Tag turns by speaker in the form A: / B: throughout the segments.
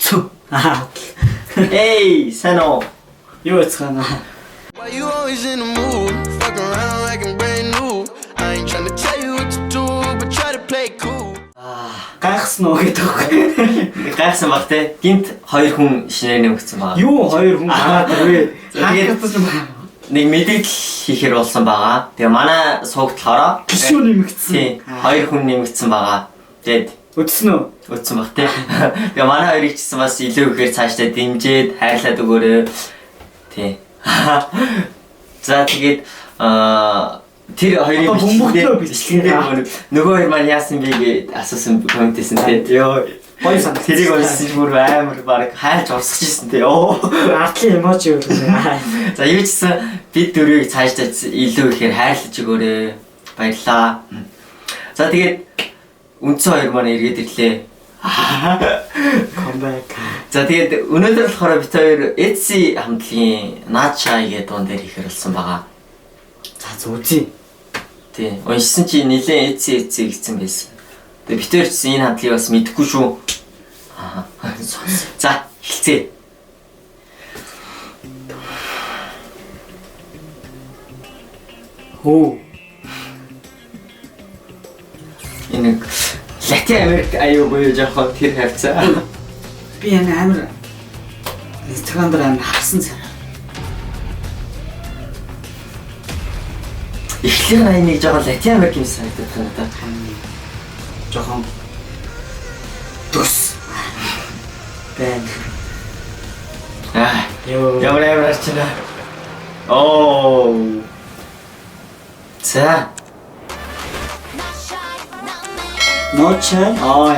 A: Цүү.
B: Эй, сано.
A: Юу яцгаана?
C: Why you always in the mood? Fuck around like I'm brand new. I ain't tryna tell you what to do, but try to play cool.
A: Гайхсан уу гэдэг.
B: Гайхсан баг те. Гинт хоёр хүн шинээр нэмэгдсэн баг.
A: Юу хоёр хүн гараад ирвэ.
B: Тэгээд нэг мэдээлэл хийхэр болсон байгаа. Тэгээ манай суугдлахаараа
A: гişүү нэмэгдсэн.
B: Тийм. Хоёр хүн нэмэгдсэн байгаа. Тэгээд
A: өдсөн үү?
B: өдсөн баг те. Тэгээ манай хоёрыг ч гэсэн бас илүү ихээр цаашдаа дэмжиж хайрлаад өгөөрэй. Тийм. За тэгээд тэр хоёрын бичлэгээр нөгөө хоёр маань яасан бэ гэж асуусан комментсэн те. Йоо гоё сан. Тэрийг уншиж бүр амар баг хайлж урсгаж ирсэн те. Оо
A: артлын эможи юу вэ?
B: За юу ч гэсэн бид дөрвийг цаашдаа илүү ихээр хайрлаж өгөөрэй. Баярлаа. За тэгээд үндсэн хоёр маань эргээд ирлээ.
A: Comeback.
B: За тэгээд өнөөдөр болохоор бид хоёр Etsy хамтлагийн Naachai гэдэг дуун дээр ихэр болсон байгаа.
A: За зүүзий.
B: Тий. Уншсан чи нилээн Etsy гэсэн байсан. Тэгээд бид хоёр ч энэ хамтлагийг бас мэдэхгүй шүү. За эхэлцээ.
A: Хөө.
B: Энэ Латин Америк аюу буюу жоохон тэр хавцаа.
A: Би энэ амар Instagram дээр амар харсан цаа.
B: Эхлэн айныг жоохон Латин Америк юм санагдаад байна да.
A: Жоохон төс. Бэн.
B: Ямар амар арчна. Оо. За.
A: Naachai. Ой.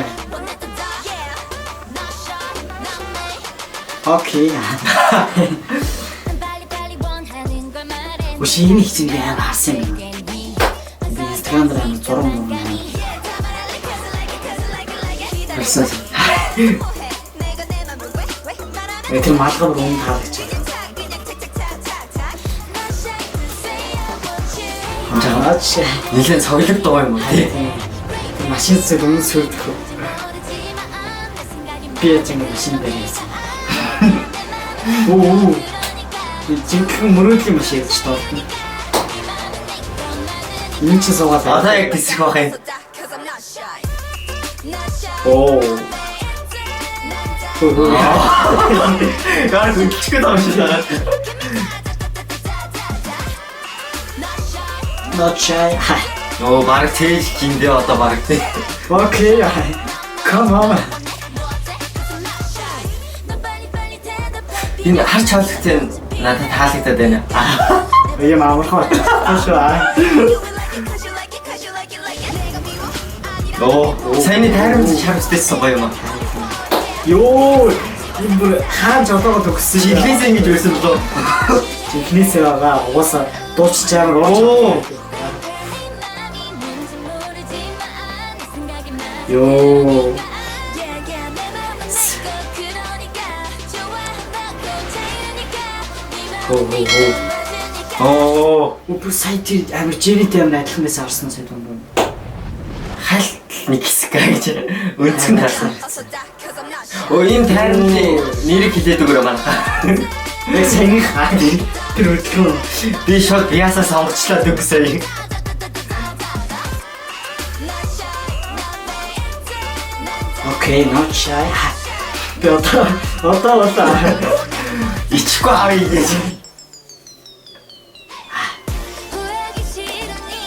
A: Окей. Ушийн их зүйл амар харсан юм. Би Instagram дээр амар зураг мөн. Харсан. Тэр малгай руу таалагч. Наачай.
B: Нилээн цоглог дуу юм уу тий?
A: Машин зүйл өмнө сүрдэх. Би яг ингэ машин барьсан. Оо. Жинхэнэ мөрөөдлийн машин гэж тоолно. Энэ ч суугаад.
B: Одоо яг бисэх байх юм.
A: Оо.
B: Гар хүнчгээд байгаа шиг байна.
A: Naachai.
B: Оо баг тээж гиндээ одоо баг тий.
A: Окей. Come on.
B: Энэ хар чавлагтай надад таалагдаад байна.
A: Ийм амархан шүү.
B: Оо, сайн тайрамд шавьцсан гоё юм аа.
A: Йоо, энэ бүр хаан жолоогоо төгссөн.
B: Жинхнээсээ ингэж байсан болоо.
A: Жинхнээсээ байгаа. Угаасаа дуучч амар
B: Оо.
A: Йоо.
B: Оо.
A: Үгүй сайт амар Jerry-тэй амар адилхан байсан харсан сайт юм.
B: Хальт нэг хэсэг гэж өнцгөн тарсан. Оо энэ тайрамны нэрийг хэлээд өгөөрэй манайхаа.
A: Яг сайн хаа тэр өдлөө.
B: Би шууд яасаа сонгочлаа дөгсөө.
A: Окей, Naachai. Би одоо
B: Ичихгүй авъя гэж.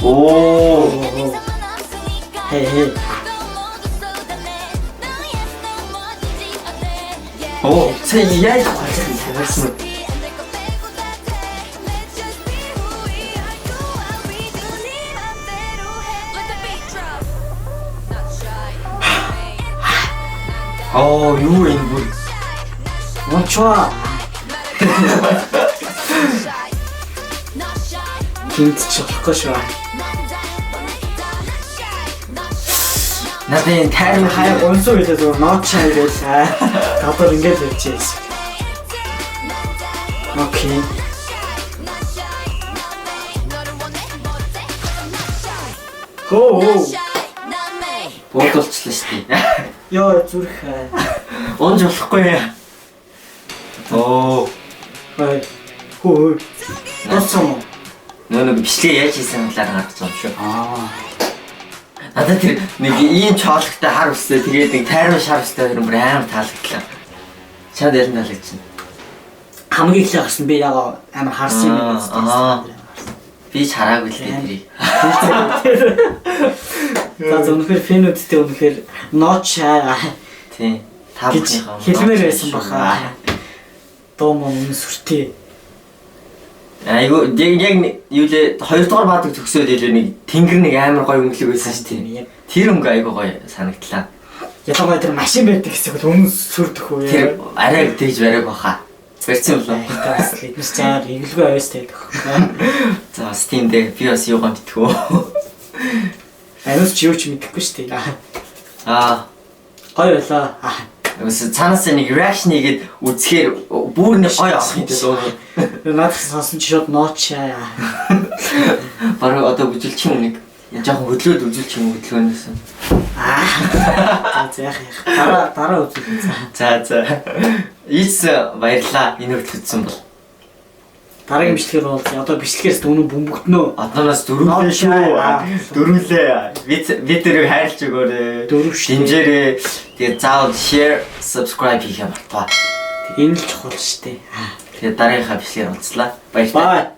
B: Оо.
A: Хей.
B: Оо, сая яаж харсан. Оо, юу энэ бүр.
A: Мончоо. Хинт чихгүй шүү.
B: Надад тайрны
A: Хаяа гонцоо хэлээ зөв Naachai гэж гадар ингэж хэлчихсэн. Окей. Хөө.
B: буудуулчлаа шүү дээ.
A: Йоо зүрх.
B: Унж болохгүй. Оо.
A: Бай. Хөө. Дууссан уу?
B: Нэг бичлэг яаж хийсэн талаар гаргаж байгаа юм шүү. Надад тэр нэг ийм чоологтой хар үстэй тэгээд нэг тайруу шар үстэй тэр бүр амар таалагдлаа. Чад ялан таалагдчихна.
A: Хамгийн их гарсан би яг амар харсан юм байна.
B: Би ч хараагүй л тэрийг.
A: За өнөхөр фэнүүдтэй өнөхөр нотч
B: тий. Та бүхнийхээ
A: хэлмээр байсан баха. Доо мөн сүртэй.
B: Айгу яг юу лээ 2 дугаар баадаг төгсөөд илүү нэг тэнгэр нэг амар гоё өнгөлөг байсан шүү дээ. Тэр өнгө айгу гоё санагдлаа.
A: Ялангуяа тэр машин байдаг гэсэн үг өмнө сүрдэх үү.
B: Тэр арай тэгж барайг баха. Барьсан болоо.
A: Бас л эднэс чаар эглгүй авьяастай байдаг.
B: За бас тийм дээ. Би бас юугаа мэдтгүү.
A: Ариус ч юу ч мэдэхгүй шүү дээ. Гоё байлаа.
B: Цаанаас нэг reaction хийгээд үзэхээр бүр нэг гоё авах юм даа.
A: Надад сонсон чи шууд нооч.
B: Бараг одоо бүжүүлчих юм нэг. Яахан хөдлөөд үзүүлчих юм хөдлөөнөөс.
A: За яах яах. Дараа үзүүлээ.
B: За. Ийс баярлаа. Энэ хөтлөдсөн бол.
A: Дараагийн бичлэгээр уулзъя. Одоо бичлэгээс дүүнэн бөмбөгтнөө.
B: Одооноос дөрвөлээ шүү. Дөрвөлээ. Би тэрийг хайрлж өгөөрэй. Дэмжээрэй. Тэгээ заавал share, subscribe хийх юм байна.
A: Энэ л чухал шүү дээ.
B: Тэгээ дараагийнхаа бичлэгээр уулзлаа. Баярлалаа.